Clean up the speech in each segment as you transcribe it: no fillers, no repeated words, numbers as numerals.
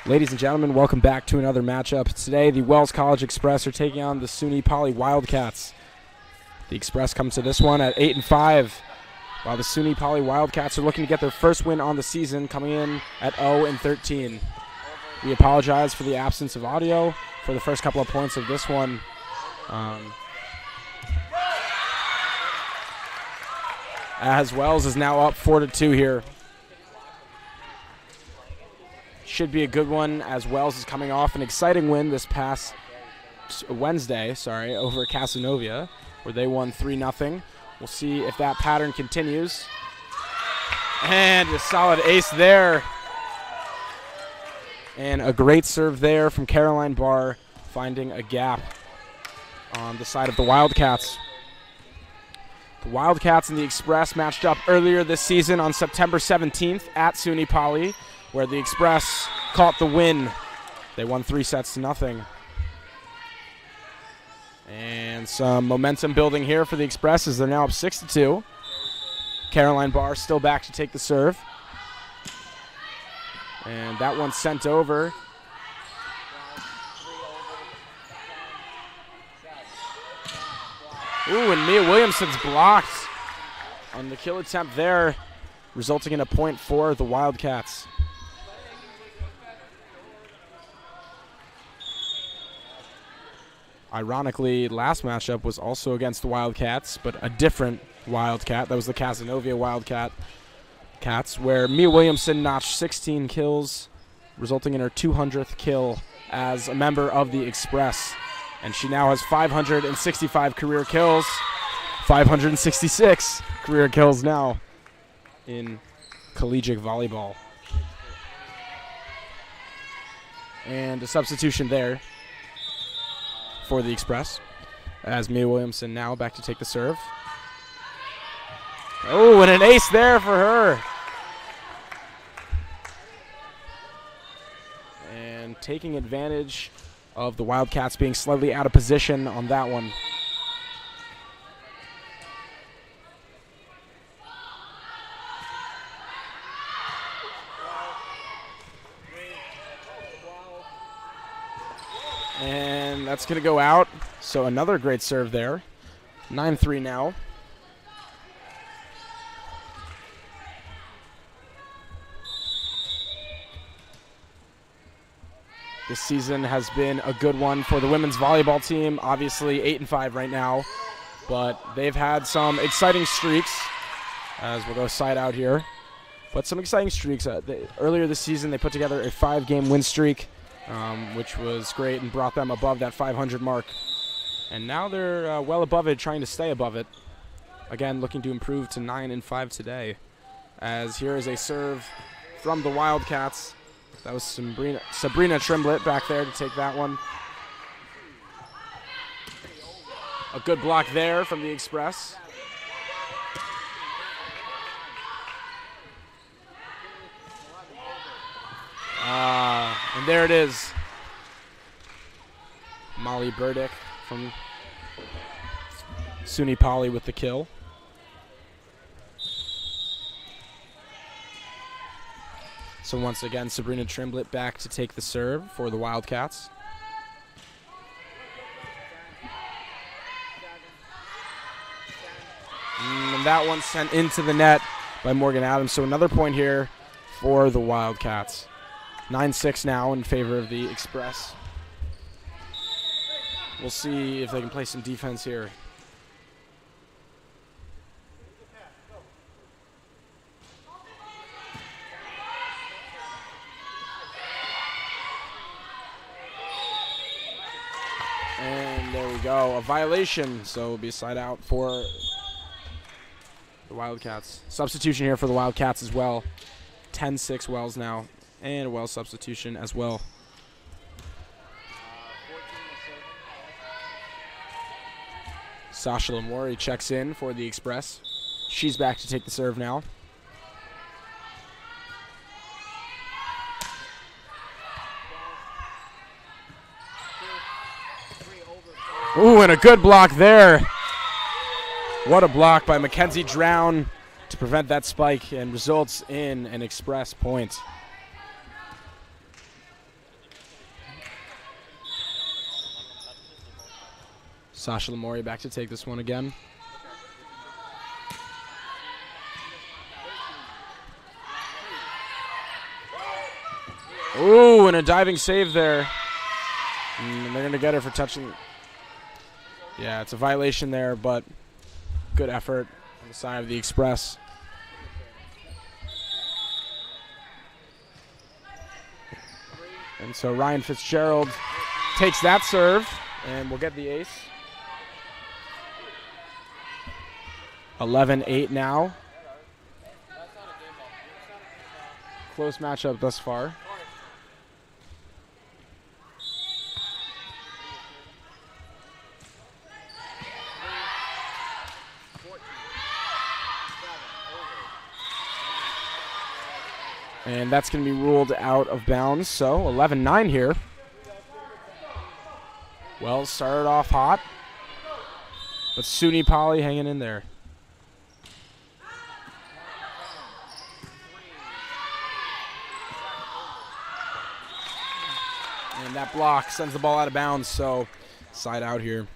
Ladies and gentlemen, welcome back to another matchup. Today, the Wells College Express are taking on the SUNY Poly Wildcats. The Express comes to this one at 8-5, while the SUNY Poly Wildcats are looking to get their first win on the season, coming in at 0-13. We apologize for the absence of audio for the first couple of points of this one. As Wells is now up 4-2 here. Should be a good one, as Wells is coming off an exciting win this past Wednesday, over Casanova, where they won 3-0. We'll see if that pattern continues. And a solid ace there. And a great serve there from Caroline Barr, finding a gap on the side of the Wildcats. The Wildcats and the Express matched up earlier this season on September 17th at SUNY Poly, where the Express caught the win. They won 3-0. And some momentum building here for the Express as they're now up 6-2. Caroline Barr still back to take the serve. And that one's sent over. Ooh, and Mia Williamson's blocked on the kill attempt there, resulting in a point for the Wildcats. Ironically, last matchup was also against the Wildcats, but a different Wildcat. That was the Casanova Wildcats, where Mia Williamson notched 16 kills, resulting in her 200th kill as a member of the Express. And she now has 565 career kills, 566 career kills now in collegiate volleyball. And a substitution there for the Express, as Mia Williamson now back to take the serve. Oh, and an ace there for her. And taking advantage of the Wildcats being slightly out of position on that one. And that's going to go out. So another great serve there. 9-3 now. This season has been a good one for the women's volleyball team. Obviously 8-5 right now, but they've had some exciting streaks, as we'll go side out here. But some exciting streaks. Earlier this season, they put together a 5-game win streak, which was great and brought them above that 500 mark. And now they're well above it, trying to stay above it. Again, looking to improve to 9-5 today. As here is a serve from the Wildcats. That was Sabrina Tremblett back there to take that one. A good block there from the Express. And there it is. Molly Burdick from SUNY Poly with the kill. So once again, Sabrina Tremblett back to take the serve for the Wildcats. And that one sent into the net by Morgan Adams. So another point here for the Wildcats. 9-6 now in favor of the Express. We'll see if they can play some defense here. And there we go, a violation, so it'll be a side out for the Wildcats. Substitution here for the Wildcats as well. 10-6 Wells now, and a Wells substitution as well. Sasha Lamori checks in for the Express. She's back to take the serve now. Ooh, and a good block there. What a block by Mackenzie Drown to prevent that spike, and results in an Express point. Sasha Lamori back to take this one again. Ooh, and a diving save there. And they're going to get her for touching. Yeah, it's a violation there, but good effort on the side of the Express. And so Ryan Fitzgerald takes that serve, and we'll get the ace. 11-8 now. Close matchup thus far. And that's going to be ruled out of bounds. So 11-9 here. Wells started off hot, but SUNY Poly hanging in there. And that block sends the ball out of bounds, so side out here.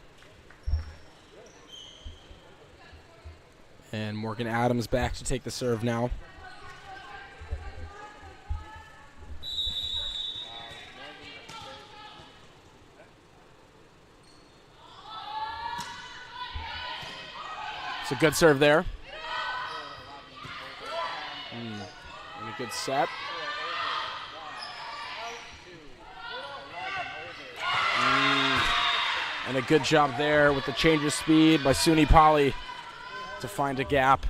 And Morgan Adams back to take the serve now. It's a good serve there. And a good set. And a good job there with the change of speed by SUNY Poly to find a gap,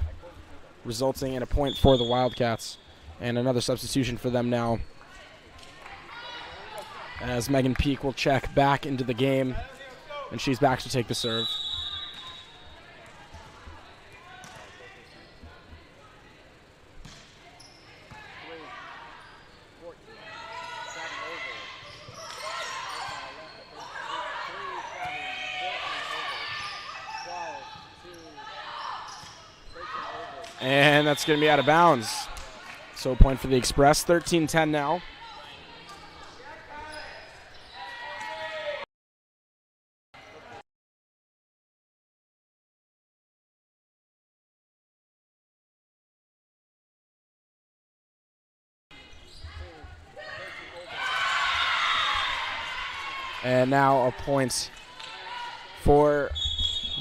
resulting in a point for the Wildcats. And another substitution for them now, as Megan Peak will check back into the game, and she's back to take the serve. And that's going to be out of bounds. So a point for the Express, 13-10 now. And now a point for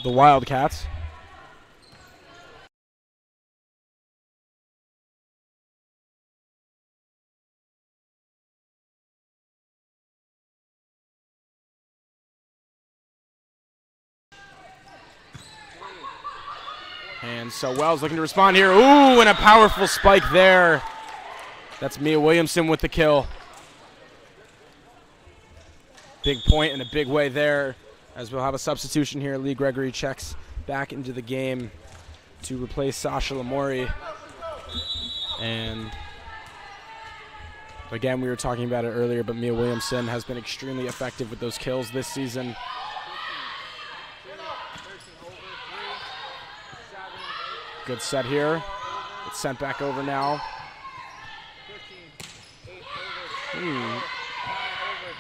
the Wildcats. And so Wells looking to respond here. Ooh, and a powerful spike there. That's Mia Williamson with the kill. Big point and a big way there, as we'll have a substitution here. Lee Gregory checks back into the game to replace Sasha Lamori. And again, we were talking about it earlier, but Mia Williamson has been extremely effective with those kills this season. Good set here. It's sent back over now.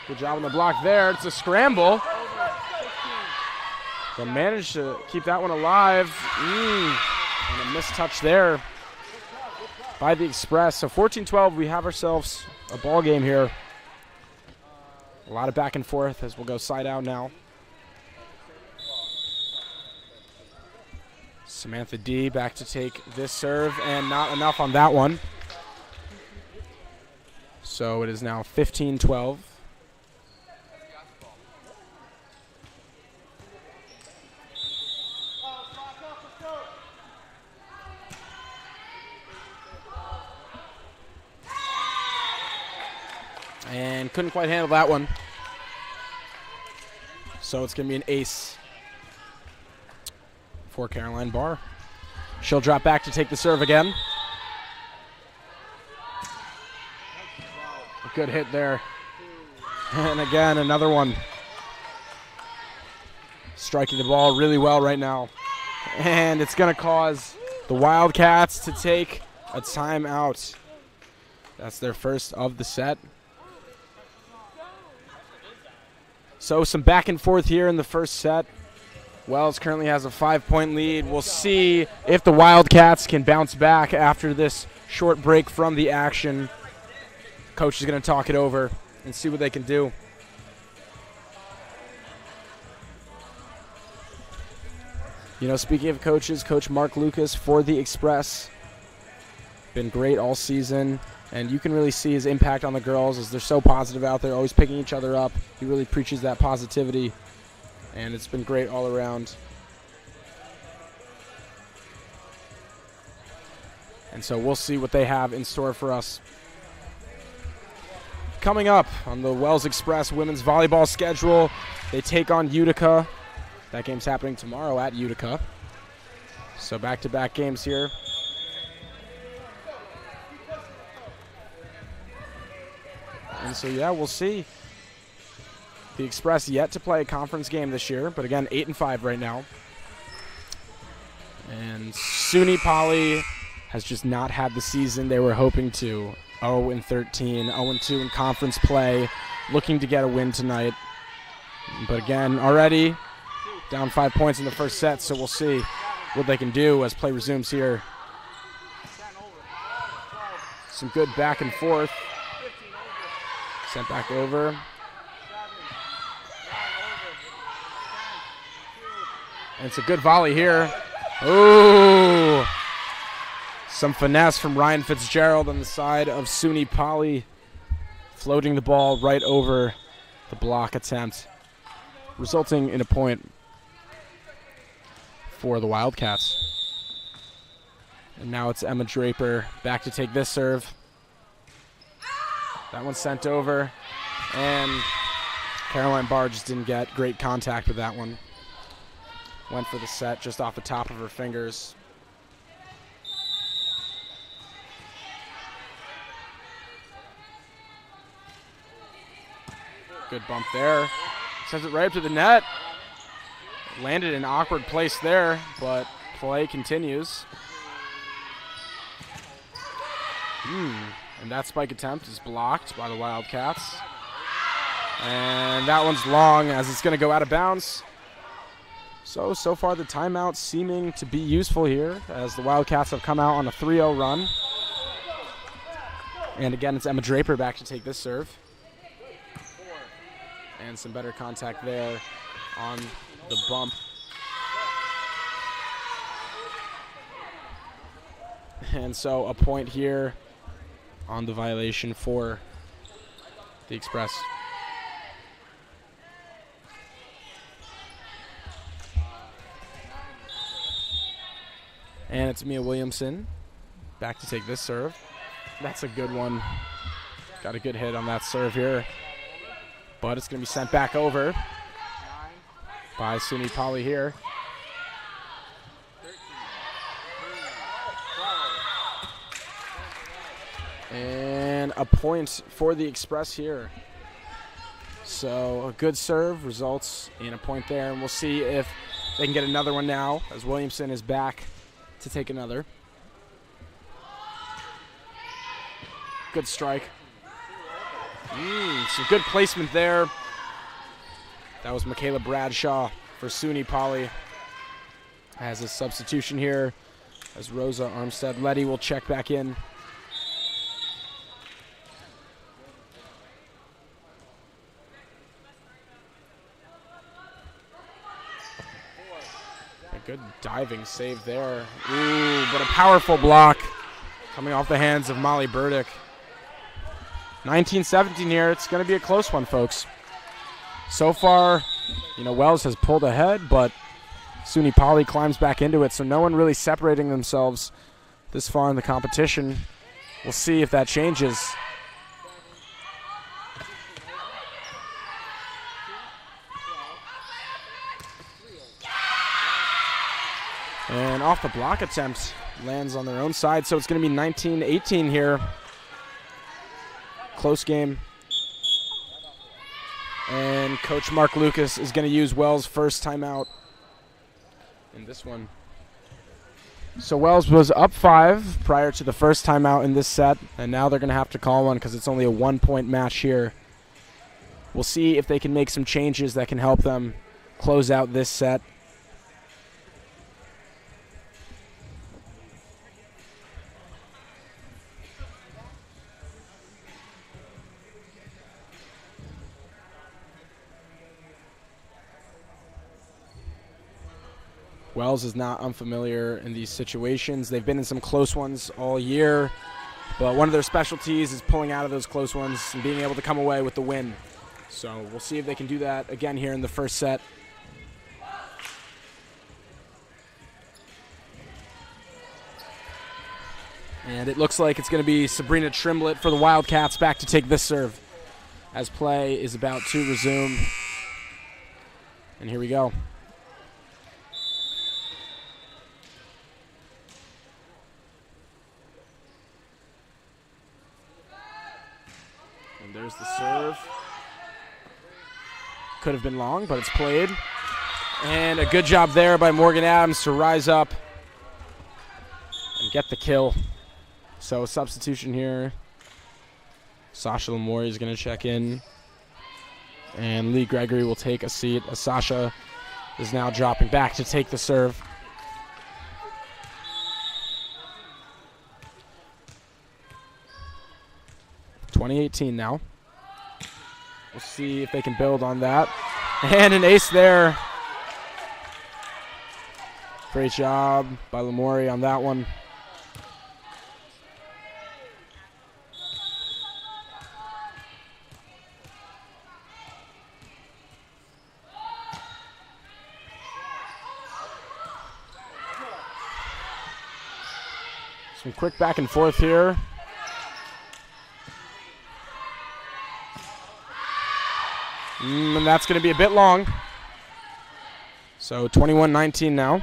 Good job on the block there. It's a scramble. They'll manage to keep that one alive. And a missed touch there by the Express. So 14-12, we have ourselves a ball game here. A lot of back and forth as we'll go side out now. Samantha D back to take this serve, and not enough on that one. So it is now 15-12. And couldn't quite handle that one. So it's going to be an ace for Caroline Barr. She'll drop back to take the serve again. A good hit there. And again, another one. Striking the ball really well right now. And it's going to cause the Wildcats to take a timeout. That's their first of the set. So some back and forth here in the first set. Wells currently has a 5-point lead. We'll see if the Wildcats can bounce back after this short break from the action. Coach is going to talk it over and see what they can do. You know, speaking of coaches, Coach Mark Lucas for the Express, been great all season, and you can really see his impact on the girls as they're so positive out there, always picking each other up. He really preaches that positivity, and it's been great all around. And so we'll see what they have in store for us. Coming up on the Wells Express women's volleyball schedule, they take on Utica. That game's happening tomorrow at Utica. So back-to-back games here. And so, yeah, we'll see. The Express yet to play a conference game this year, but again, 8-5 right now. And SUNY Poly has just not had the season they were hoping to. 0-13, 0-2 in conference play, looking to get a win tonight. But again, already down 5 points in the first set, so we'll see what they can do as play resumes here. Some good back and forth. Sent back over. And it's a good volley here. Ooh! Some finesse from Ryan Fitzgerald on the side of SUNY Poly, floating the ball right over the block attempt, resulting in a point for the Wildcats. And now it's Emma Draper back to take this serve. That one's sent over, and Caroline Barr just didn't get great contact with that one. Went for the set just off the top of her fingers. Good bump there. Sends it right up to the net. Landed in an awkward place there, but play continues. And that spike attempt is blocked by the Wildcats. And that one's long as it's going to go out of bounds. So far the timeout seeming to be useful here as the Wildcats have come out on a 3-0 run. And again, it's Emma Draper back to take this serve. And some better contact there on the bump. And so a point here on the violation for the Express. And it's Mia Williamson back to take this serve. That's a good one. Got a good hit on that serve here. But it's going to be sent back over by SUNY Poly here. And a point for the Express here. So a good serve results in a point there. And we'll see if they can get another one now as Williamson is back to take another. Good strike. Some good placement there. That was Michaela Bradshaw for SUNY Poly. As a substitution here, as Rosa Armstead-Letty will check back in. A good diving save there. Ooh, but a powerful block coming off the hands of Molly Burdick. 19-17 here. It's going to be a close one, folks. So far, Wells has pulled ahead, but SUNY Poly climbs back into it, so no one really separating themselves this far in the competition. We'll see if that changes. And off the block attempt, lands on their own side, so it's going to be 19-18 here. Close game. And Coach Mark Lucas is going to use Wells' first timeout in this one. So Wells was up 5 prior to the first timeout in this set, and now they're going to have to call one because it's only a 1-point match here. We'll see if they can make some changes that can help them close out this set Wells is not unfamiliar in these situations. They've been in some close ones all year, but one of their specialties is pulling out of those close ones and being able to come away with the win. So we'll see if they can do that again here in the first set. And it looks like it's going to be Sabrina Trimblett for the Wildcats back to take this serve as play is about to resume. And here we go. And there's the serve. Could have been long, but it's played. And a good job there by Morgan Adams to rise up and get the kill. So substitution here. Sasha Lamori is going to check in. And Lee Gregory will take a seat as Sasha is now dropping back to take the serve. .2018 now. We'll see if they can build on that. And an ace there. Great job by Lamori on that one. Some quick back and forth here. And that's going to be a bit long. So 21-19 now.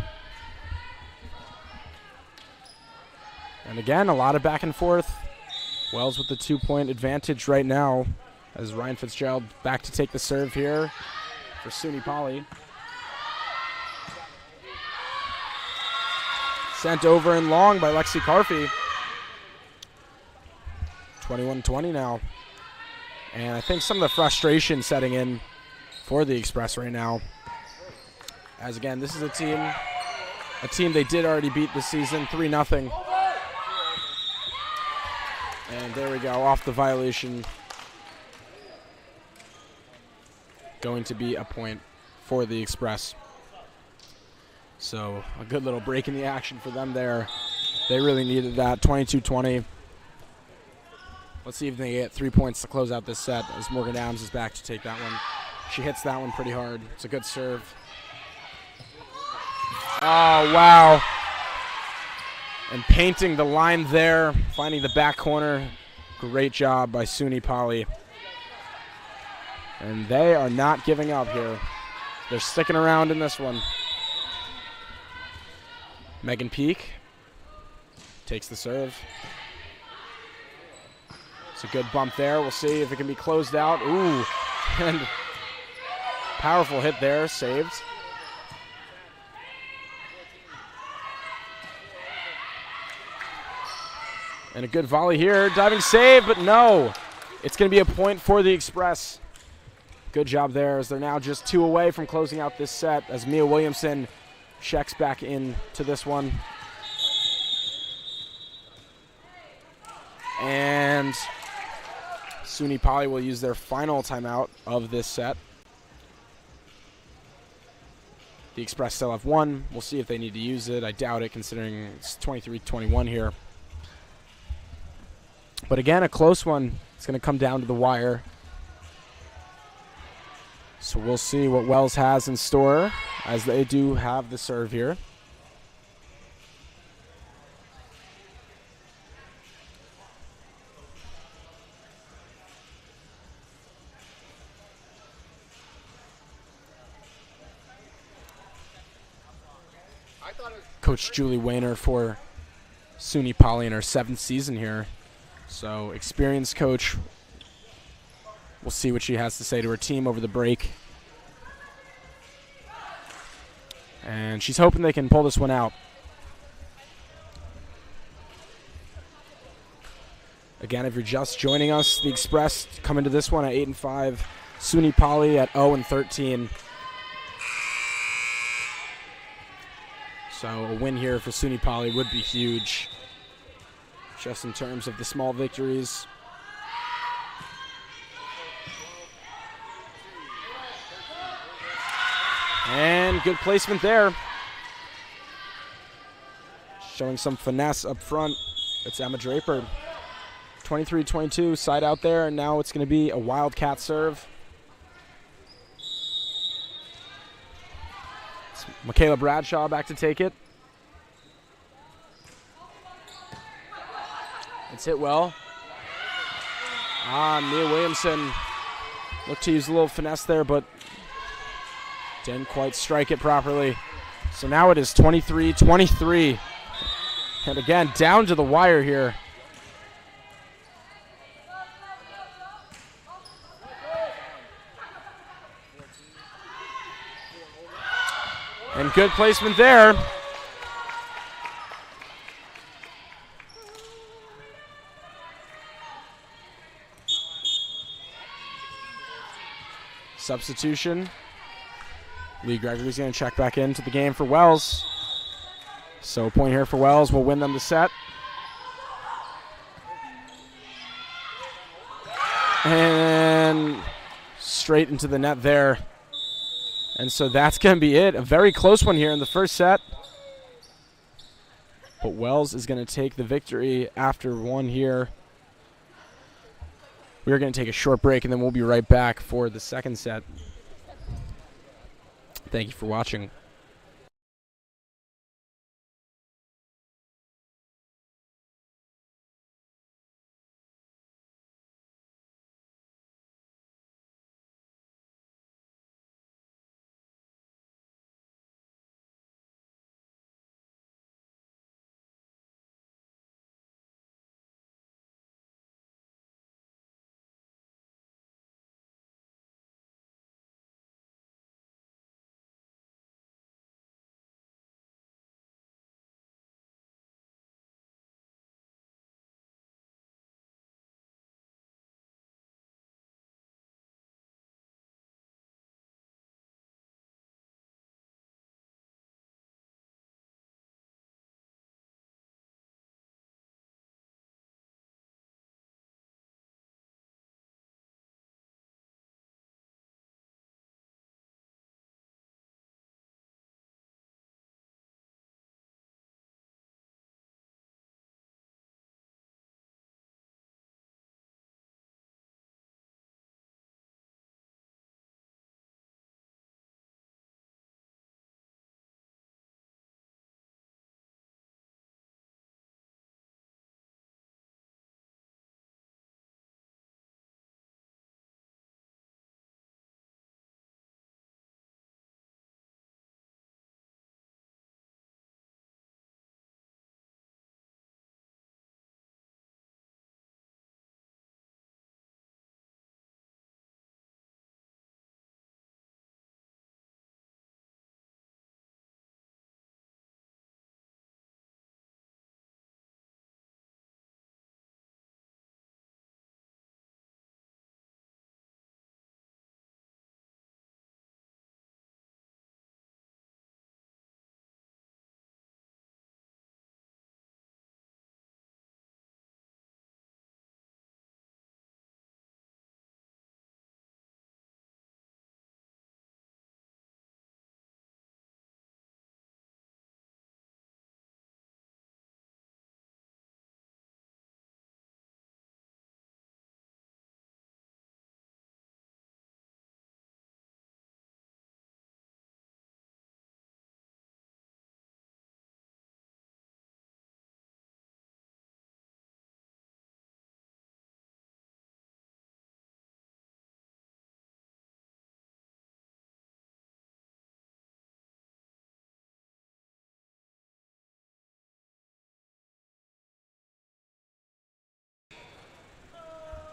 And again, a lot of back and forth. Wells with the 2-point advantage right now as Ryan Fitzgerald back to take the serve here for SUNY Poly. Sent over and long by Lexi Carfey. 21-20 now. And I think some of the frustration setting in for the Express right now. As again, this is a team they did already beat this season, 3-0. And there we go, off the violation. Going to be a point for the Express. So a good little break in the action for them there. They really needed that, 22-20. Let's see if they get 3 points to close out this set as Morgan Adams is back to take that one. She hits that one pretty hard. It's a good serve. Oh, wow. And painting the line there, finding the back corner. Great job by SUNY Poly. And they are not giving up here. They're sticking around in this one. Megan Peak takes the serve. It's a good bump there. We'll see if it can be closed out. Ooh, and powerful hit there, saved. And a good volley here, diving save, but no. It's going to be a point for the Express. Good job there as they're now just 2 away from closing out this set as Mia Williamson checks back in to this one. And SUNY Poly will use their final timeout of this set. The Express still have one. We'll see if they need to use it. I doubt it considering it's 23-21 here. But again, a close one. It's going to come down to the wire. So we'll see what Wells has in store as they do have the serve here. Coach Julie Wayner for SUNY Poly in her 7th season here. So experienced coach. We'll see what she has to say to her team over the break. And she's hoping they can pull this one out. Again, if you're just joining us, the Express come into this one at 8-5. SUNY Poly at 0-13. So a win here for SUNY Poly would be huge, just in terms of the small victories. And good placement there. showing some finesse up front. It's Emma Draper. 23-22, side out there, and now it's going to be a Wildcat serve. It's Michaela Bradshaw back to take it. It's hit well. Mia Williamson looked to use a little finesse there, but didn't quite strike it properly. So now it is 23-23. And again, down to the wire here. And good placement there. Substitution. Lee Gregory's going to check back into the game for Wells. So a point here for Wells will win them the set. And straight into the net there. And so that's going to be it. A very close one here in the first set. But Wells is going to take the victory after one here. We're going to take a short break, and then we'll be right back for the second set. Thank you for watching.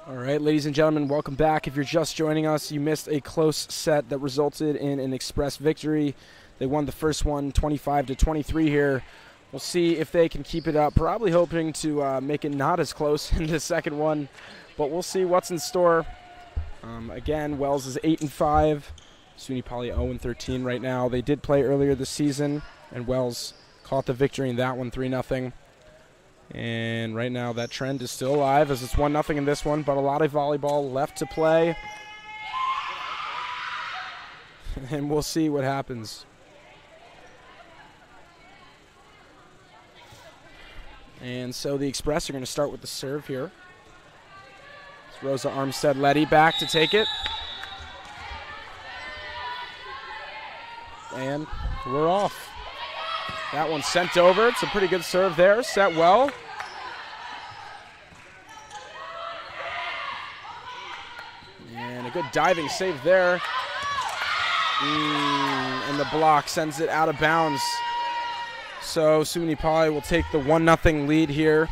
All right, ladies and gentlemen, welcome back. If you're just joining us, you missed a close set that resulted in an express victory. They won the first one 25-23 here. We'll see if they can keep it up. Probably hoping to make it not as close in the second one, but we'll see what's in store. Again, Wells is 8-5. SUNY Poly 0-13 right now. They did play earlier this season, and Wells caught the victory in that one, 3-0. And right now that trend is still alive as it's 1-0 in this one, but a lot of volleyball left to play. And we'll see what happens. And so the Express are going to start with the serve here. It's Rosa Armstead-Letty back to take it. And we're off. That one's sent over. It's a pretty good serve there. Set well. And a good diving save there. And the block sends it out of bounds. So SUNY Poly will take the 1-0 lead here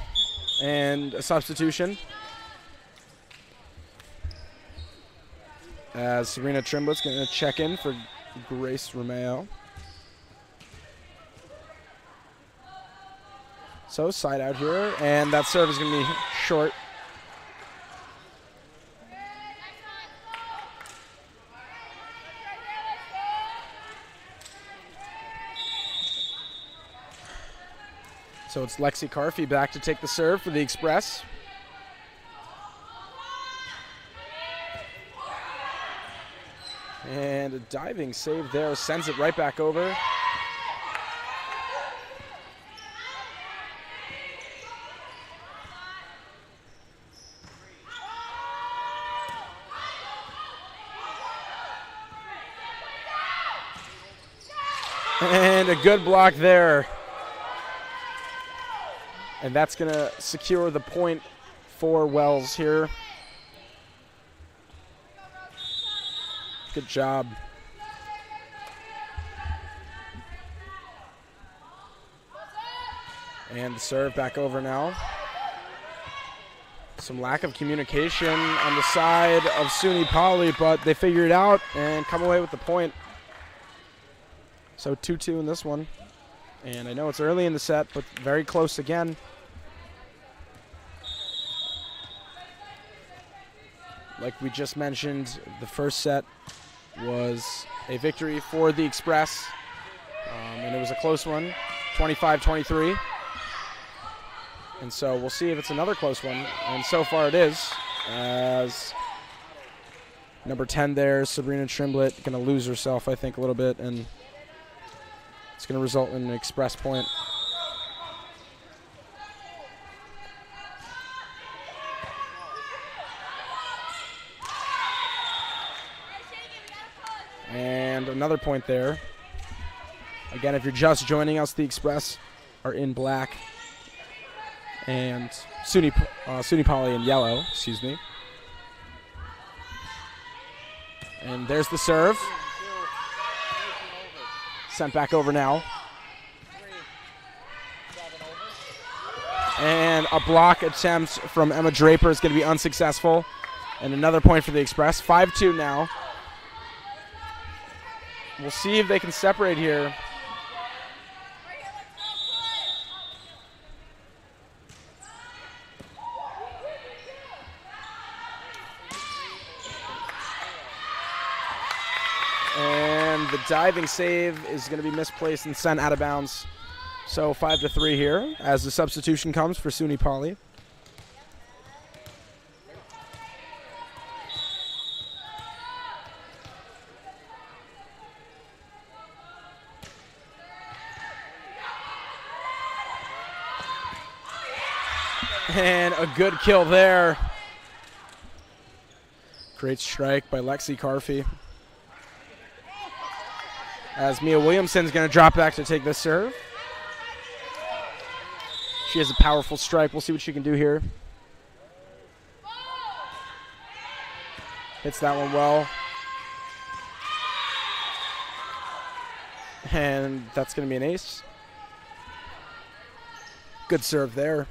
and a substitution. As Serena Trimblett's going to check in for Grace Romeo. So side out here, and that serve is going to be short. So it's Lexi Carfey back to take the serve for the Express. And a diving save there, sends it right back over. And a good block there. And that's going to secure the point for Wells here. Good job. And the serve back over now. Some lack of communication on the side of SUNY Poly, but they figure it out and come away with the point. So 2-2 in this one. And I know it's early in the set, but very close again. Like we just mentioned, the first set was a victory for the Express. And it was a close one, 25-23. And so we'll see if it's another close one. And so far it is, as number 10 there, Sabrina Trimblett, going to lose herself, I think, a little bit. And it's going to result in an Express point. And another point there. Again, if you're just joining us, the Express are in black and SUNY Poly in yellow, excuse me. And there's the serve. Sent back over now. And a block attempt from Emma Draper is going to be unsuccessful. And another point for the Express. 5-2 now. We'll see if they can separate here. And the diving save is going to be misplaced and sent out of bounds. So 5-3 here as the substitution comes for SUNY Poly. And a good kill there. Great strike by Lexi Carfey. As Mia Williamson's going to drop back to take this serve. She has a powerful strike. We'll see what she can do here. Hits that one well. And that's going to be an ace. Good serve there.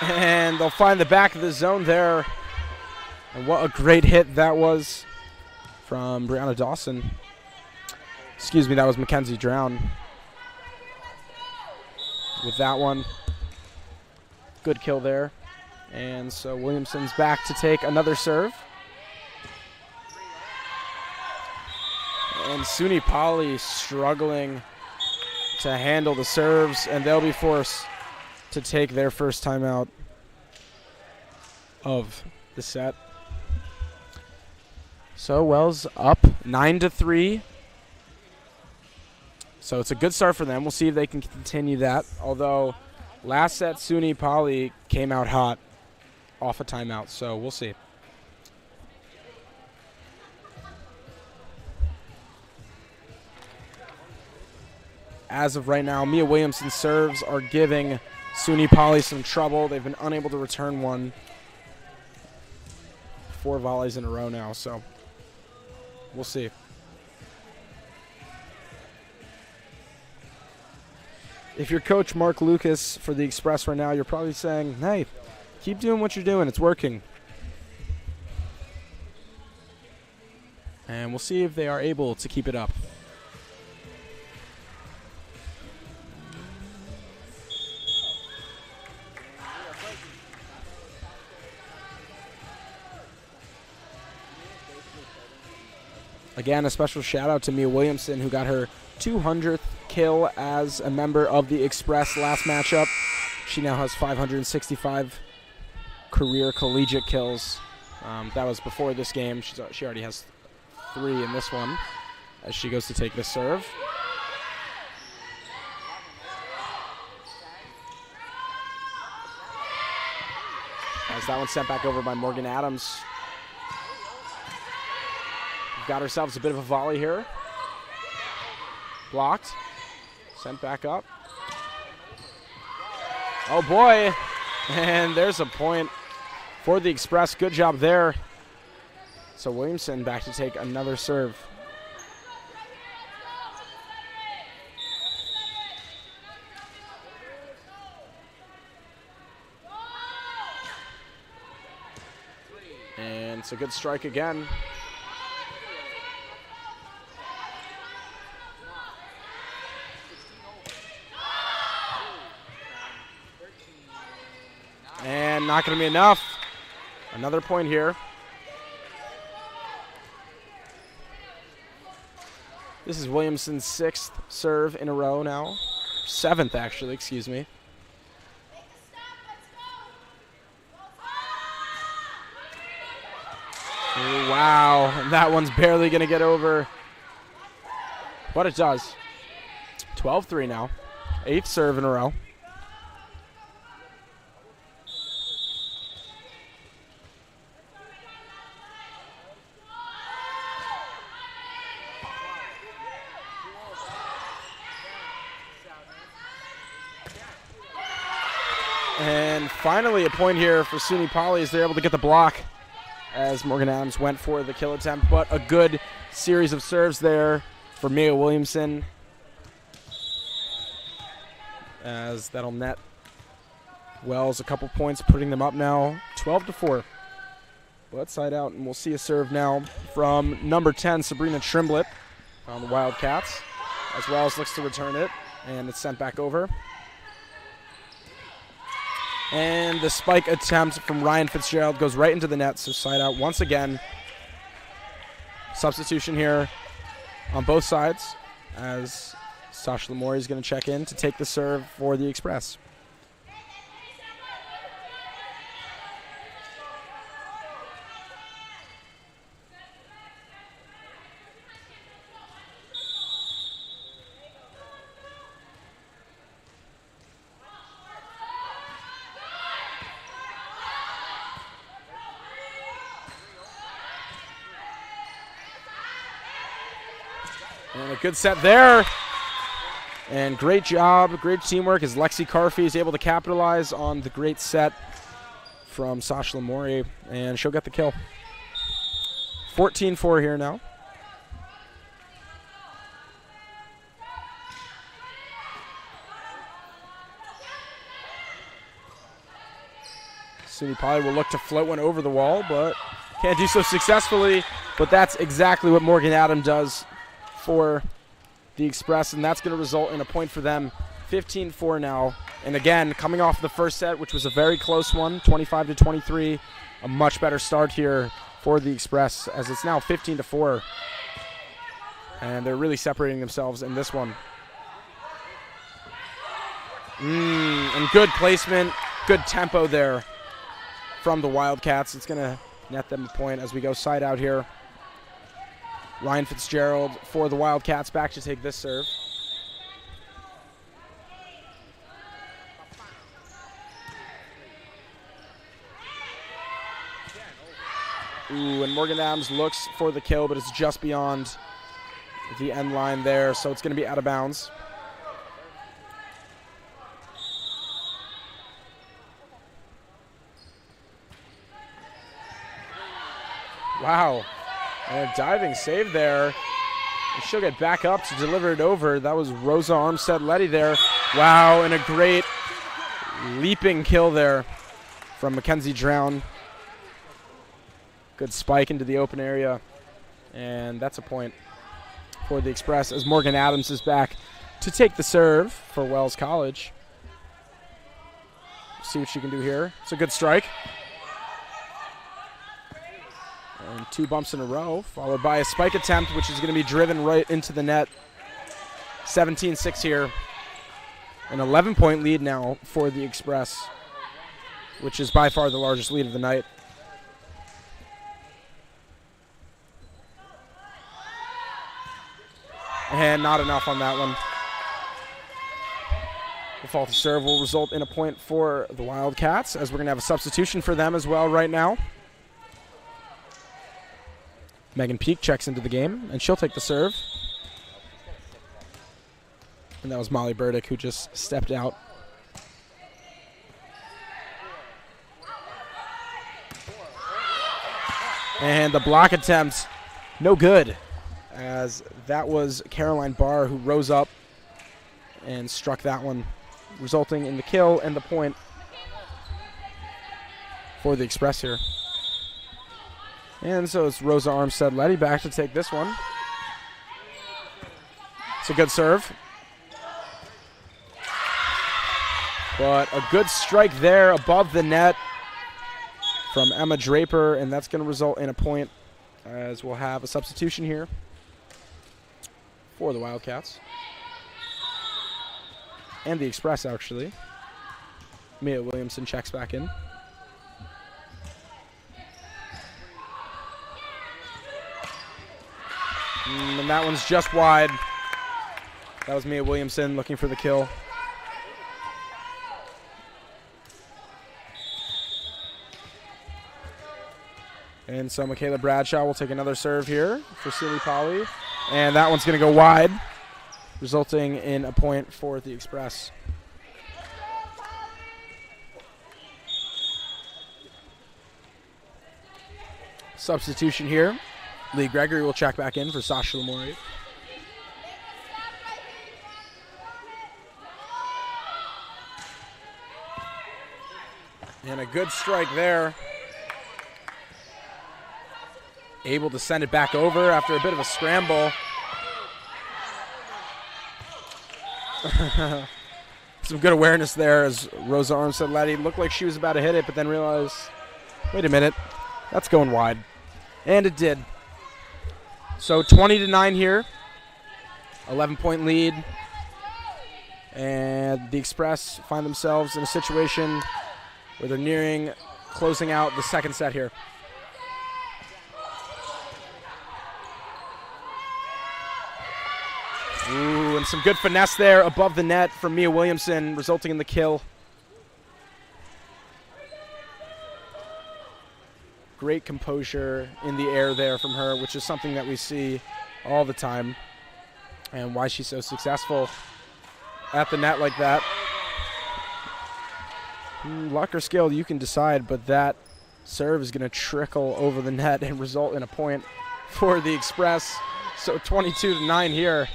And they'll find the back of the zone there. And what a great hit that was from Brianna Dawson. Excuse me, that was Mackenzie Drown. With that one. Good kill there. And so Williamson's back to take another serve. And SUNY Poly struggling to handle the serves, and they'll be forced to take their first timeout of the set. So Wells up 9-3. So it's a good start for them. We'll see if they can continue that. Although last set, SUNY Poly came out hot off a timeout, so we'll see. As of right now, Mia Williamson's serves are giving SUNY Poly some trouble. They've been unable to return one. 4 volleys in a row now, so we'll see. If you're Coach Mark Lucas for the Express right now, you're probably saying, hey, keep doing what you're doing. It's working. And we'll see if they are able to keep it up. Again, a special shout out to Mia Williamson, who got her 200th kill as a member of the Express last matchup. She now has 565 career collegiate kills. That was before this game. She already has 3 in this one as she goes to take the serve. As that one's sent back over by Morgan Adams. Got ourselves a bit of a volley here. Blocked. Sent back up. Oh boy. And there's a point for the Express. Good job there. So Williamson back to take another serve. And it's a good strike again. And not going to be enough. Another point here. This is Williamson's 6th serve in a row now. 7th, actually, excuse me. Oh, wow, that one's barely going to get over. But it does. 12-3 now. 8th serve in a row. And finally a point here for SUNY Poly as they're able to get the block as Morgan Adams went for the kill attempt. But a good series of serves there for Mia Williamson as that'll net Wells a couple points, putting them up now 12-4. But side out, and we'll see a serve now from number 10, Sabrina Trimblett on the Wildcats, as Wells looks to return it, and it's sent back over. And the spike attempt from Ryan Fitzgerald goes right into the net, so side out once again. Substitution here on both sides as Sasha Lamori is going to check in to take the serve for the Express. And a good set there. And great job, great teamwork as Lexi Carfey is able to capitalize on the great set from Sasha Lamori, and she'll get the kill. 14-4 here now. SUNY Poly will look to float one over the wall, but can't do so successfully. But that's exactly what Morgan Adam does for the Express, and that's going to result in a point for them. 15-4 now. And again, coming off the first set, which was a very close one, 25-23, a much better start here for the Express, as it's now 15-4. And they're really separating themselves in this one. And good placement, good tempo there from the Wildcats. It's going to net them a point as we go side out here. Ryan Fitzgerald for the Wildcats back to take this serve. Ooh, and Morgan Adams looks for the kill, but it's just beyond the end line there, so it's going to be out of bounds. Wow, and a diving save there. And she'll get back up to deliver it over. That was Rosa Armstead-Letty there. Wow, and a great leaping kill there from Mackenzie Drown. Good spike into the open area, and that's a point for the Express as Morgan Adams is back to take the serve for Wells College. See what she can do here. It's a good strike. And 2 bumps in a row, followed by a spike attempt, which is going to be driven right into the net. 17-6 here. An 11-point lead now for the Express, which is by far the largest lead of the night. And not enough on that one. The faulty serve will result in a point for the Wildcats, as we're going to have a substitution for them as well right now. Megan Peak checks into the game, and she'll take the serve. And that was Molly Burdick, who just stepped out. And the block attempt, no good, as that was Caroline Barr who rose up and struck that one, resulting in the kill and the point for the Express here. And so it's Rosa Armstead-Letty back to take this one. It's a good serve. But a good strike there above the net from Emma Draper, and that's going to result in a point, as we'll have a substitution here for the Wildcats. And the Express, actually. Mia Williamson checks back in. And that one's just wide. That was Mia Williamson looking for the kill. And so Michaela Bradshaw will take another serve here for SUNY Poly. And that one's going to go wide, resulting in a point for the Express. Substitution here. Lee Gregory will check back in for Sasha Lamori. And a good strike there. Able to send it back over after a bit of a scramble. Some good awareness there as Rosa Armstead-Letty looked like she was about to hit it, but then realized, wait a minute, that's going wide. And it did. So 20-9 here. 11-point lead. And the Express find themselves in a situation where they're nearing closing out the second set here. Ooh, and some good finesse there above the net from Mia Williamson, resulting in the kill. Great composure in the air there from her, which is something that we see all the time, and why she's so successful at the net like that. Luck or skill, you can decide, but that serve is going to trickle over the net and result in a point for the Express. So 22-9 here,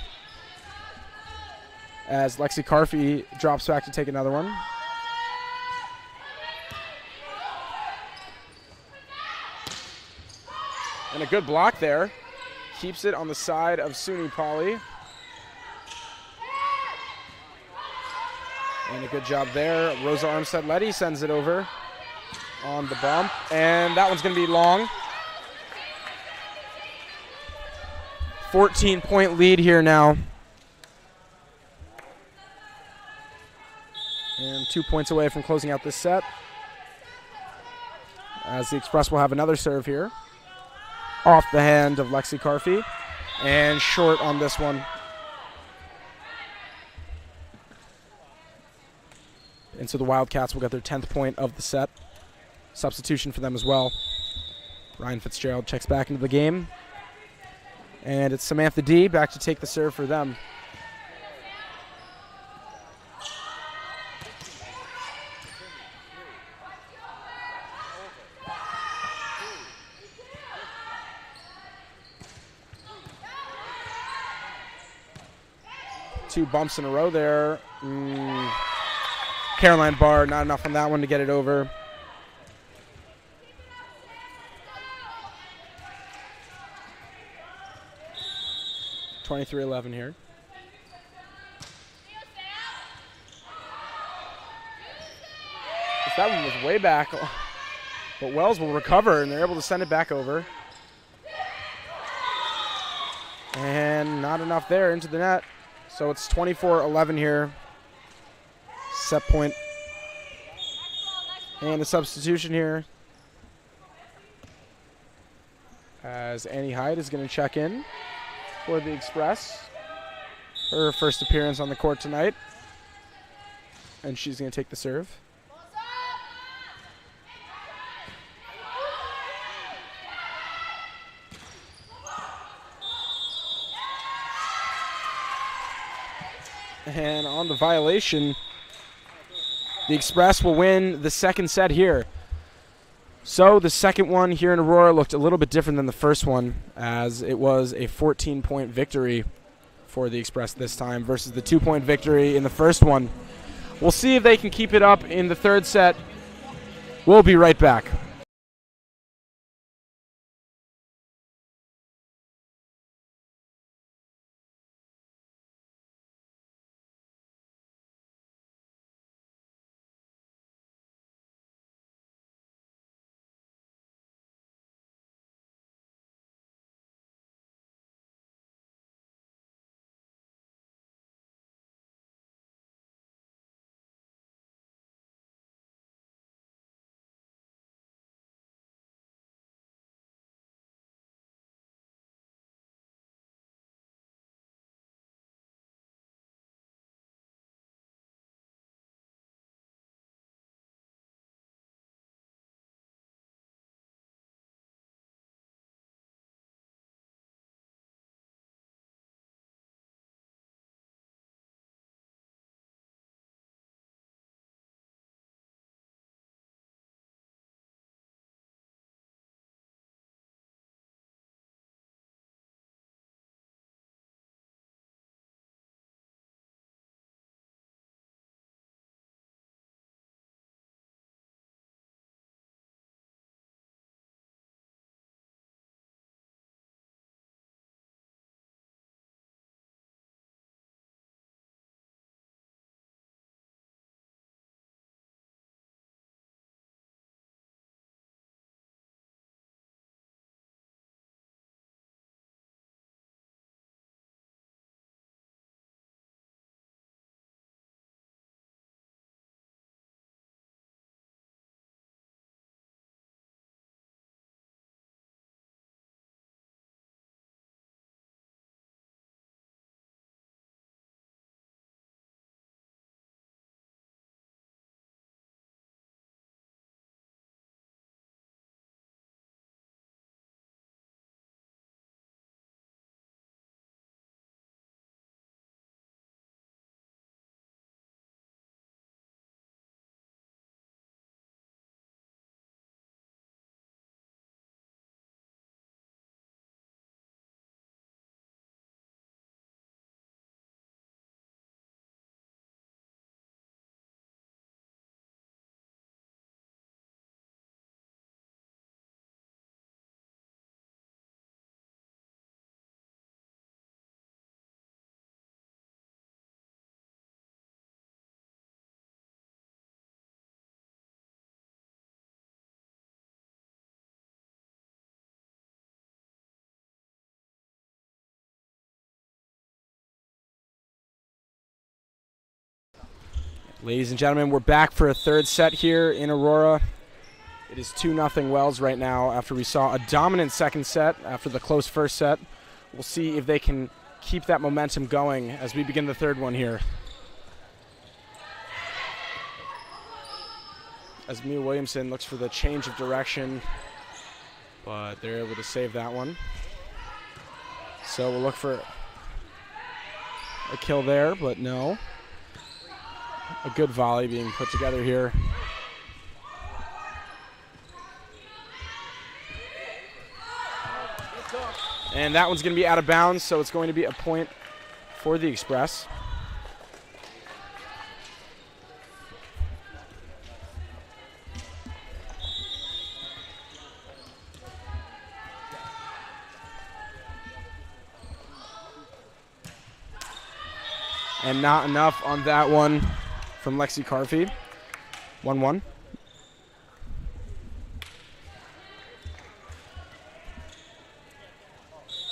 as Lexi Carfey drops back to take another one. And a good block there. Keeps it on the side of SUNY Poly. And a good job there. Rosa Armstead-Letty sends it over on the bump. And that one's going to be long. 14-point lead here now And 2 points away from closing out this set, as the Express will have another serve here. Off the hand of Lexi Carfey, and short on this one. And so the Wildcats will get their 10th point of the set. Substitution for them as well. Ryan Fitzgerald checks back into the game. And it's Samantha D back to take the serve for them. Two bumps in a row there. Caroline Barr, not enough on that one to get it over. (23-11) here. That one was way back, but Wells will recover, and they're able to send it back over. And not enough there into the net. So it's 24-11 here. Set point. And a substitution here, as Annie Hyde is going to check in for the Express. Her first appearance on the court tonight. And she's going to take the serve. And on the violation, the Express will win the second set here. So the second one here in Aurora looked a little bit different than the first one, as it was a 14-point victory for the Express this time versus the 2-point victory in the first one. We'll see if they can keep it up in the third set. We'll be right back. Ladies and gentlemen, we're back for a third set here in Aurora. It is 2-0 Wells right now after we saw a dominant second set after the close first set. We'll see if they can keep that momentum going as we begin the third one here. As Mia Williamson looks for the change of direction, but they're able to save that one. So we'll look for a kill there, but no. A good volley being put together here. And that one's going to be out of bounds, so it's going to be a point for the Express. And not enough on that one from Lexi Carfy. 1-1.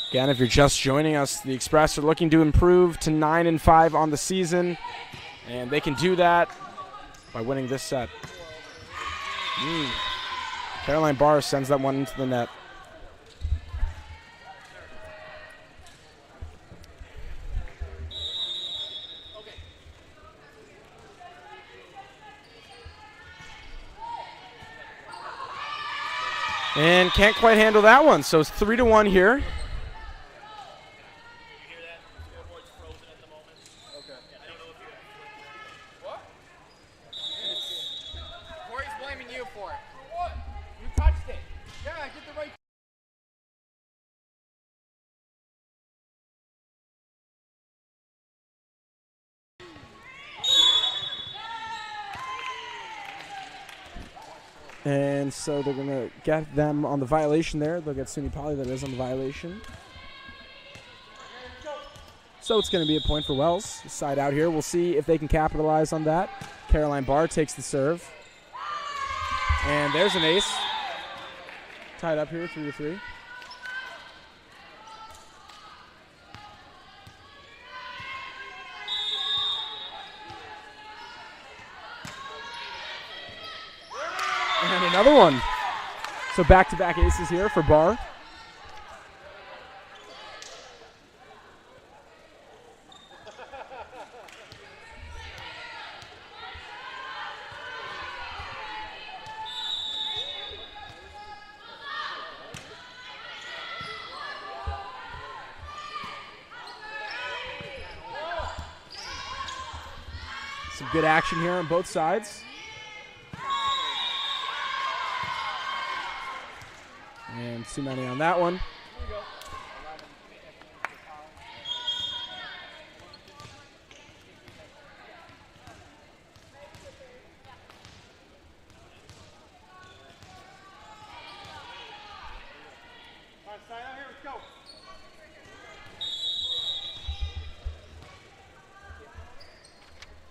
Again, if you're just joining us, the Express are looking to improve to 9-5 on the season, and they can do that by winning this set. Caroline Barr sends that one into the net. And can't quite handle that one, so it's 3-1 here. And so they're going to get them on the violation there. They'll get SUNY Poly, that is, on the violation. So it's going to be a point for Wells. Side out here. We'll see if they can capitalize on that. Caroline Barr takes the serve. And there's an ace. Tied up here, 3-3. And another one. So back-to-back aces here for Barr. Some good action here on both sides. And too many on that one.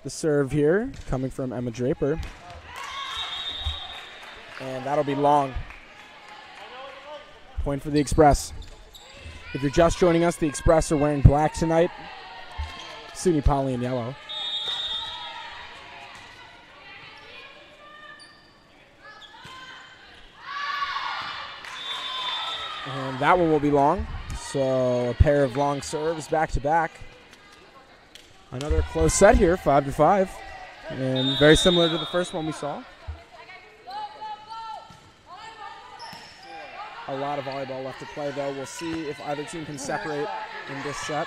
The serve here coming from Emma Draper. And that'll be long. Point for the Express. If you're just joining us, the Express are wearing black tonight. SUNY Poly in yellow. And that one will be long. So a pair of long serves back to back. Another close set here, 5-5. And very similar to the first one we saw. A lot of volleyball left to play, though. We'll see if either team can separate in this set.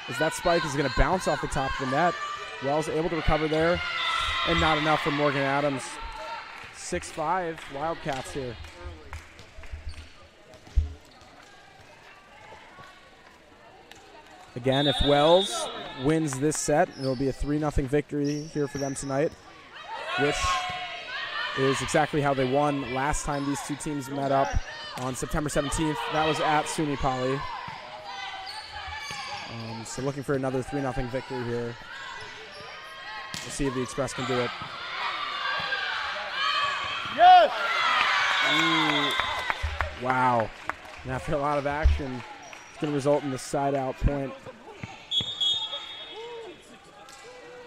As that spike is going to bounce off the top of the net. Wells able to recover there, and not enough for Morgan Adams. 6-5 Wildcats here. Again, if Wells wins this set, it'll be a 3-0 victory here for them tonight, which is exactly how they won last time these two teams met up on September 17th. That was at SUNY Poly. So looking for another 3-0 victory here. We'll see if the Express can do it. Yes! Ooh. Wow. And after a lot of action, it's going to result in the side-out point.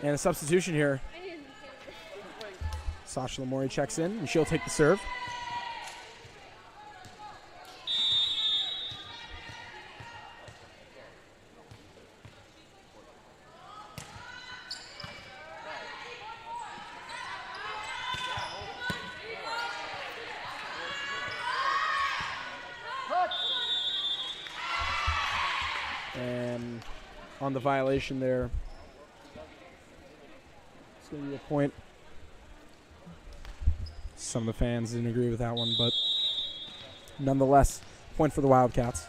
And a substitution here. Sasha Lamori checks in, and she'll take the serve. And on the violation there, it's going to be a point. Some of the fans didn't agree with that one, but nonetheless, point for the Wildcats.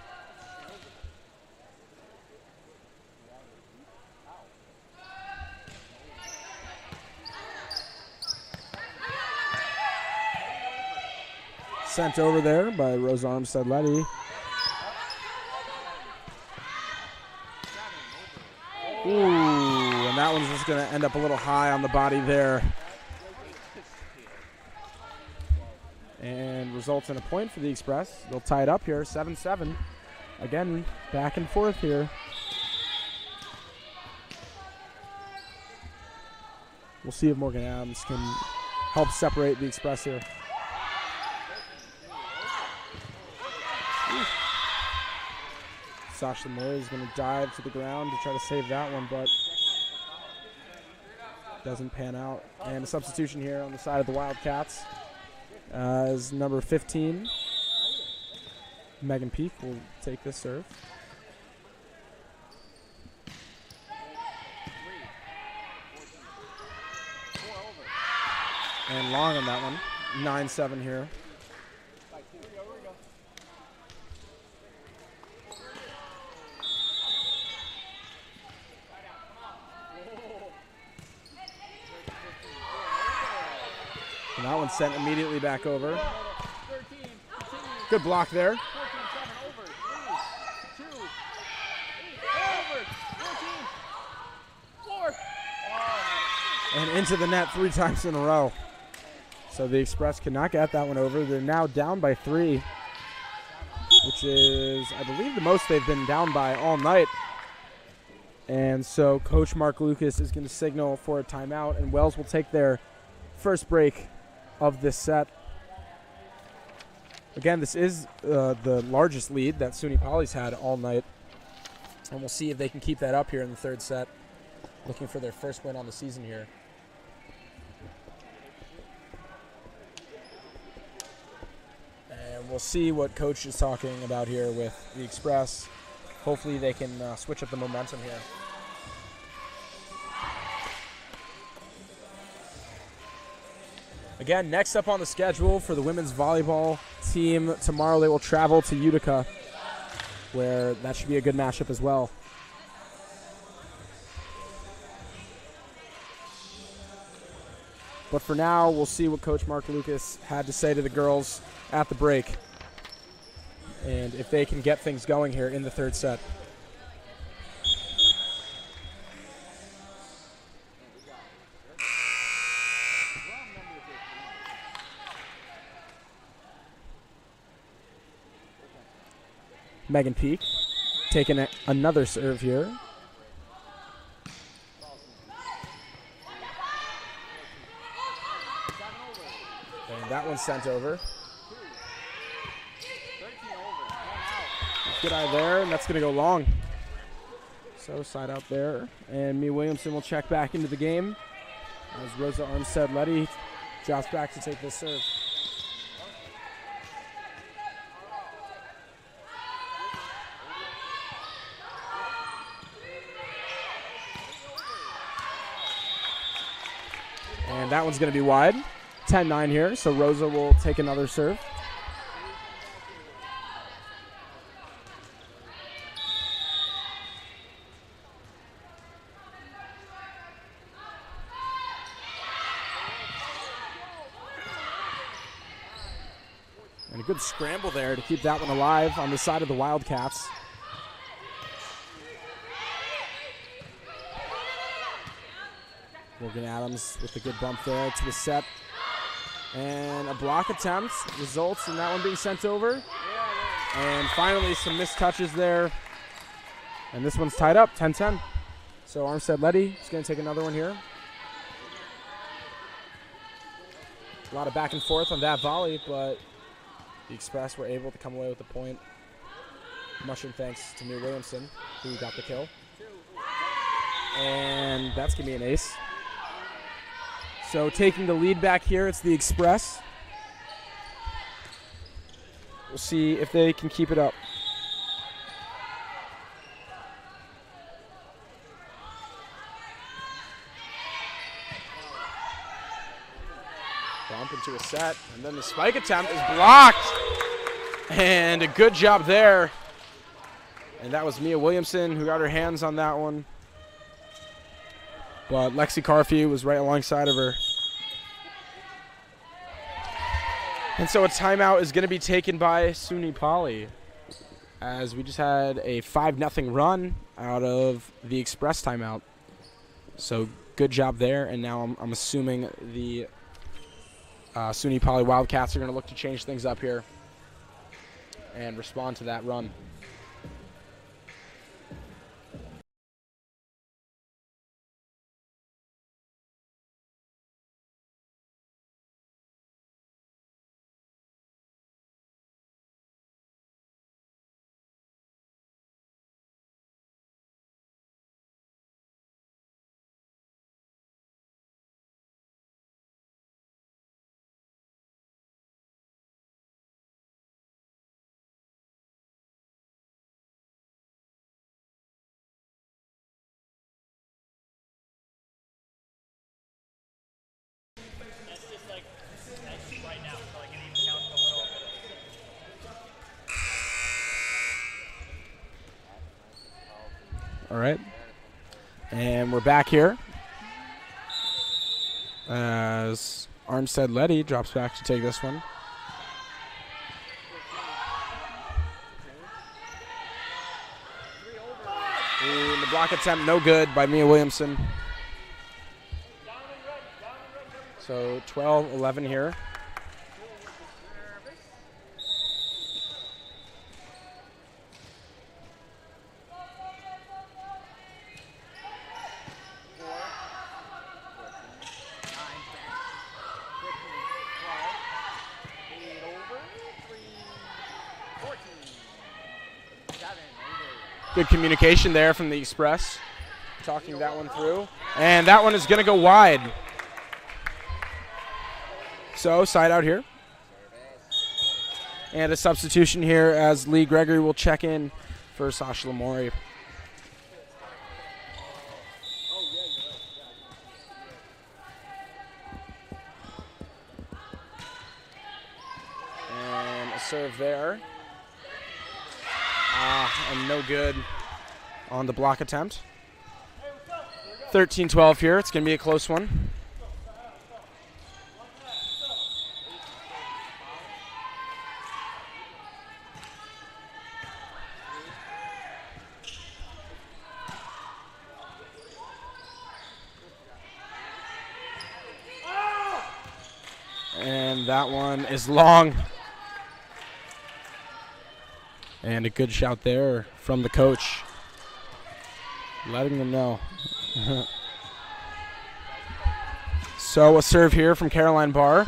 Sent over there by Rosa Armstead-Letty. Ooh, and that one's just going to end up a little high on the body there. And results in a point for the Express. They'll tie it up here, 7-7. Again, back and forth here. We'll see if Morgan Adams can help separate the Express here. Sasha Lamori is going to dive to the ground to try to save that one, but doesn't pan out. And a substitution here on the side of the Wildcats is number 15. Megan Peak will take this serve. And long on that one. 9-7 here. And that one's sent immediately back over. Good block there. And into the net 3 times in a row. So the Express cannot get that one over. They're now down by 3, which is, I believe, the most they've been down by all night. And so Coach Mark Lucas is going to signal for a timeout, and Wells will take their first break of this set. Again, this is the largest lead that SUNY Poly's had all night. And we'll see if they can keep that up here in the third set. Looking for their first win on the season here. And we'll see what Coach is talking about here with the Express. Hopefully they can switch up the momentum here. Again, next up on the schedule for the women's volleyball team, tomorrow they will travel to Utica, where that should be a good matchup as well. But for now, we'll see what Coach Mark Lucas had to say to the girls at the break, and if they can get things going here in the third set. Megan Peak taking another serve here. And that one's sent over. Good eye there, and that's going to go long. So side out there. And Mia Williamson will check back into the game as Rosa Armstead-Letty drops back to take this serve. And that one's going to be wide. 10-9 here, so Rosa will take another serve. And a good scramble there to keep that one alive on the side of the Wildcats. Morgan Adams with a good bump there to the set. And a block attempt results in that one being sent over. And finally some missed touches there. And this one's tied up, 10-10. So Armstead Letty is going to take another one here. A lot of back and forth on that volley, but the Express were able to come away with the point. Mushroom thanks to Mia Williamson, who got the kill. And that's going to be an ace. So taking the lead back here, it's the Express. We'll see if they can keep it up. Bump into a set, and then the spike attempt is blocked. And a good job there. And that was Mia Williamson who got her hands on that one. But Lexi Carfey was right alongside of her. And so a timeout is going to be taken by SUNY Poly, as we just had a 5-0 run out of the Express timeout. So good job there. And now I'm assuming the SUNY Poly Wildcats are going to look to change things up here and respond to that run. All right, and we're back here as Armstead Letty drops back to take this one. And the block attempt no good by Mia Williamson. So 12-11 here. Good communication there from the Express, talking that one through. And that one is going to go wide. So side out here. And a substitution here as Lee Gregory will check in for Sasha Lamori. And a serve there. And no good on the block attempt. 13-12 here. It's going to be a close one. And that one is long. And a good shout there from the coach, letting them know. So a serve here from Caroline Barr.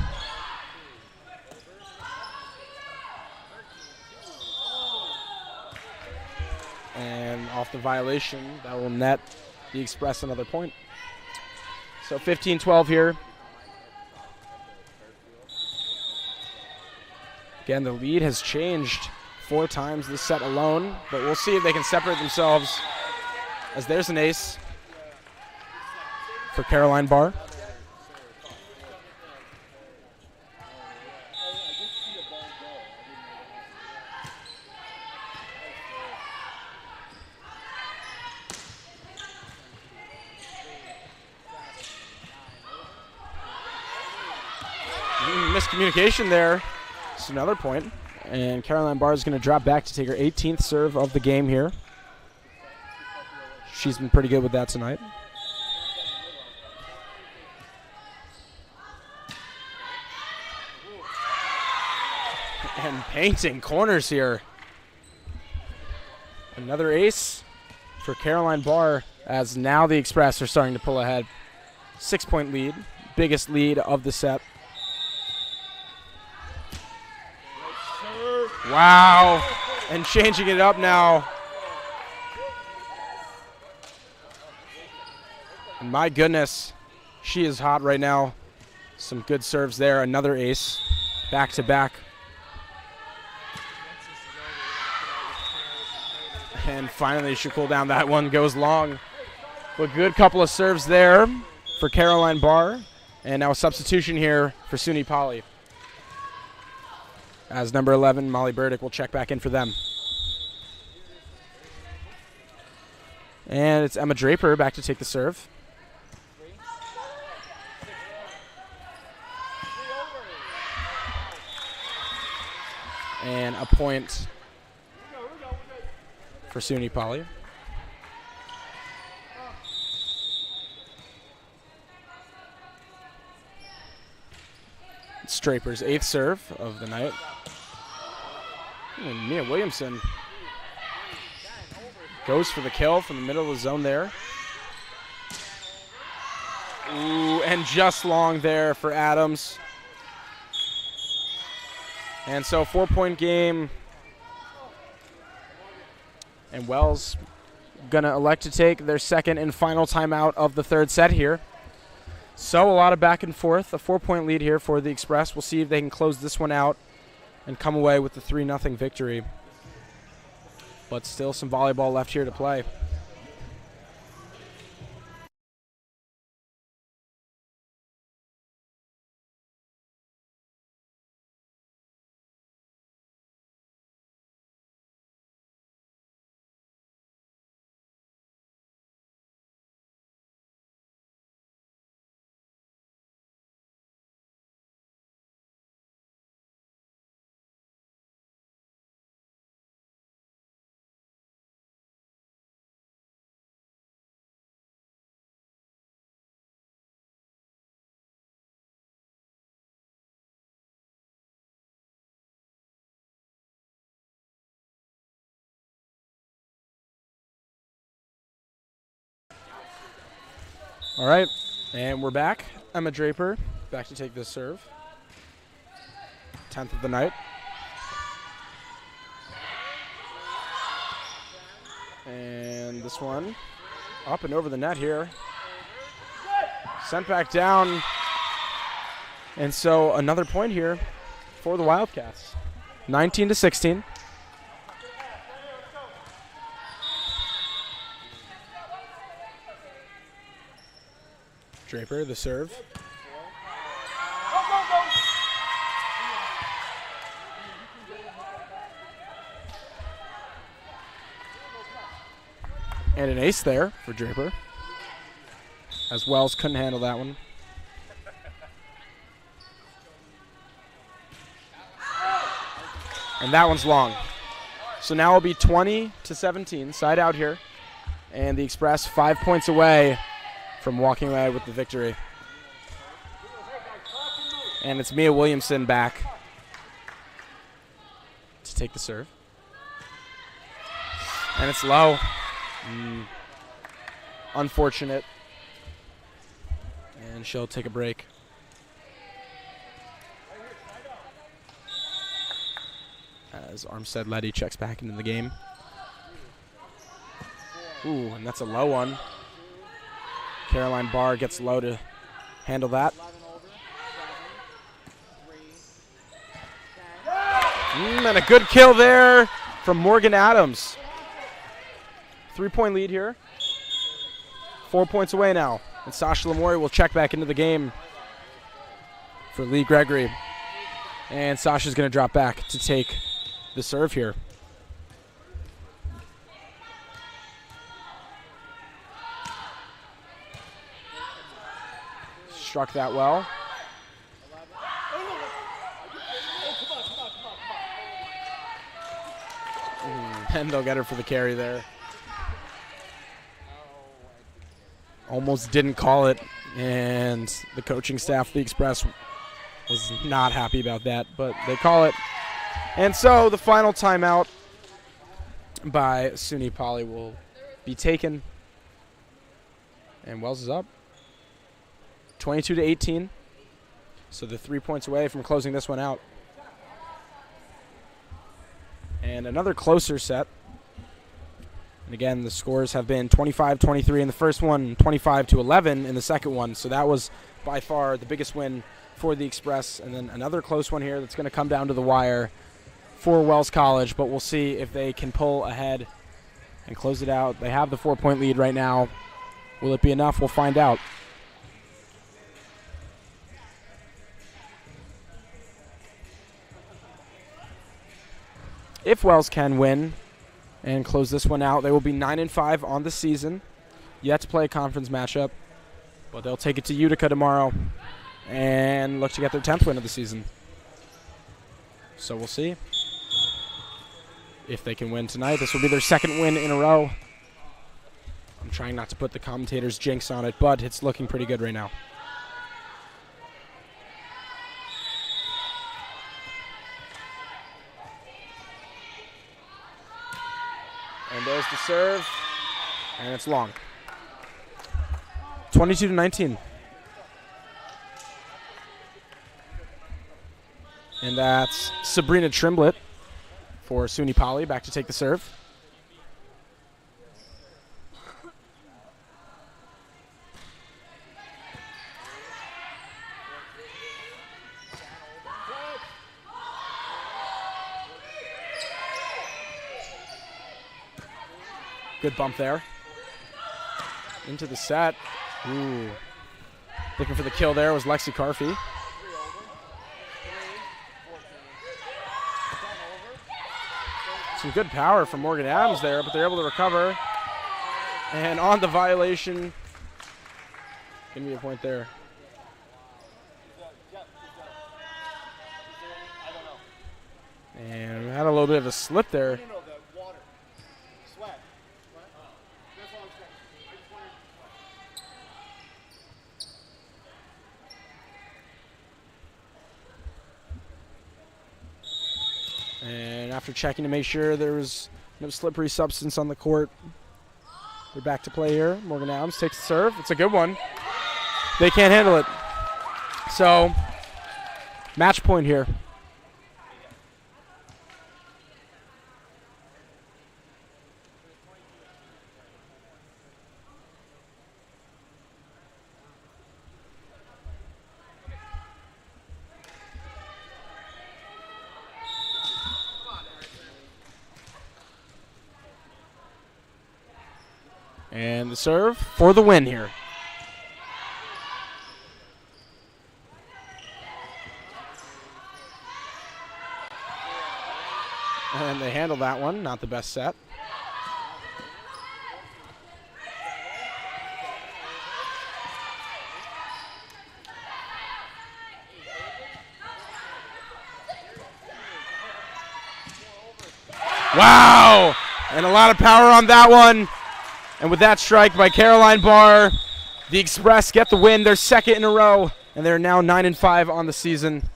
And off the violation, that will net the Express another point. So 15-12 here. Again, the lead has changed 4 times this set alone, but we'll see if they can separate themselves, as there's an ace for Caroline Barr. Miscommunication there. It's another point. And Caroline Barr is going to drop back to take her 18th serve of the game here. She's been pretty good with that tonight. And painting corners here. Another ace for Caroline Barr as now the Express are starting to pull ahead. 6-point lead, biggest lead of the set. Wow, and changing it up now. And my goodness, she is hot right now. Some good serves there, another ace, back to back. And finally she'll cool down. That one goes long. But good couple of serves there for Caroline Barr. And now a substitution here for SUNY Poly, as number 11, Molly Burdick, will check back in for them. And it's Emma Draper back to take the serve. And a point for SUNY Poly. It's Draper's 8th serve of the night. And Mia Williamson goes for the kill from the middle of the zone there. Ooh, and just long there for Adams. And so 4-point game. And Wells gonna elect to take their second and final timeout of the third set here. So a lot of back and forth. A 4-point lead here for the Express. We'll see if they can close this one out and come away with the 3-0 victory. But still some volleyball left here to play. All right, and we're back. Emma Draper back to take this serve. 10th of the night. And this one up and over the net here. Sent back down. And so another point here for the Wildcats. 19-16. Draper, the serve. And an ace there for Draper, as Wells couldn't handle that one. And that one's long. So now it'll be 20-17, side out here. And the Express 5 points away from walking away with the victory. And it's Mia Williamson back to take the serve. And it's low. Unfortunate. And she'll take a break. As Armstead Letty checks back into the game. Ooh, and that's a low one. Caroline Barr gets low to handle that. And a good kill there from Morgan Adams. 3-point lead here. 4 points away now. And Sasha Lamori will check back into the game for Lee Gregory. And Sasha's going to drop back to take the serve here. Struck that well. And they'll get her for the carry there. Almost didn't call it, and the coaching staff of the Express was not happy about that, but they call it. And so the final timeout by SUNY Poly will be taken. And Wells is up. 22-18. So they're 3 points away from closing this one out. And another closer set. And again, the scores have been 25-23 in the first one, 25-11 in the second one. So that was by far the biggest win for the Express. And then another close one here that's going to come down to the wire for Wells College. But we'll see if they can pull ahead and close it out. They have the 4-point lead right now. Will it be enough? We'll find out. If Wells can win and close this one out, they will be 9-5 on the season. Yet to play a conference matchup, but they'll take it to Utica tomorrow and look to get their 10th win of the season. So we'll see if they can win tonight. This will be their second win in a row. I'm trying not to put the commentators' jinx on it, but it's looking pretty good right now. And there's the serve, and it's long. 22-19. And that's Sabrina Trimblett for SUNY Poly, back to take the serve. Good bump there. Into the set. Ooh. Looking for the kill there was Lexi Carfey. Some good power from Morgan Adams there, but they're able to recover. And on the violation. Give me a point there. And we had a little bit of a slip there. And after checking to make sure there was no slippery substance on the court, they're back to play here. Morgan Adams takes the serve. It's a good one. They can't handle it. So, match point here. And the serve for the win here. And they handle that one, not the best set. Wow! And a lot of power on that one. And with that strike by Caroline Barr, the Express get the win, their second in a row, and they're now 9-5 on the season.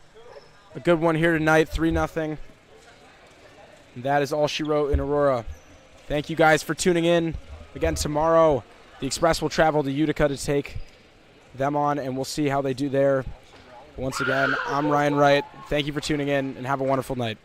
A good one here tonight, 3-0. And that is all she wrote in Aurora. Thank you guys for tuning in. Again, tomorrow, the Express will travel to Utica to take them on, and we'll see how they do there. Once again, I'm Ryan Wright. Thank you for tuning in, and have a wonderful night.